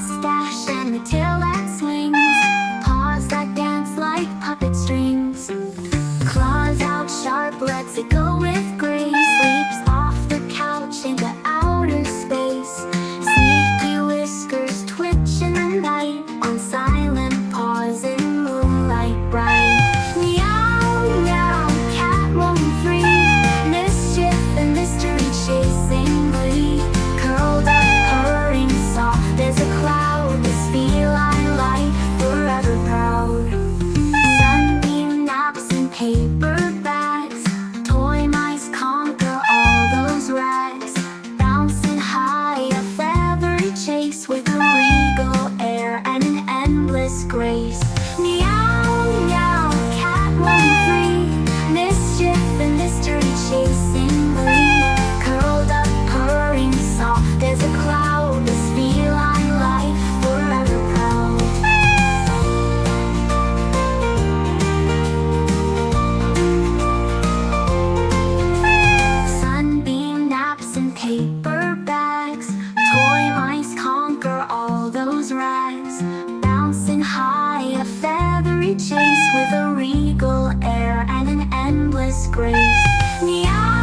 mustache and a tail that swings, paws that dance like puppet strings, claws out sharp, lets it go with grace, leaps off the couch into outer space, sneaky whiskers twitch in the night, on silent paws in moonlight bright. Meow, meow, cat roaming free, mischief and mystery chasing glee, curled up, purring soft as a cloud, this feline life forever proud. Sunbeam naps and paper bags, toy mice conquer all those rags, bouncing high, a feathery chase with a regal air and an endless grace. Meow, meow, cat roaming free, mischief and mystery chasing glee, curled up, purring soft as a cloud, this feline life forever proud. Sunbeam naps and paper bags, toy mice conquer all those rags, bouncing high, a feathery chase with a regal air and an endless grace. Meow.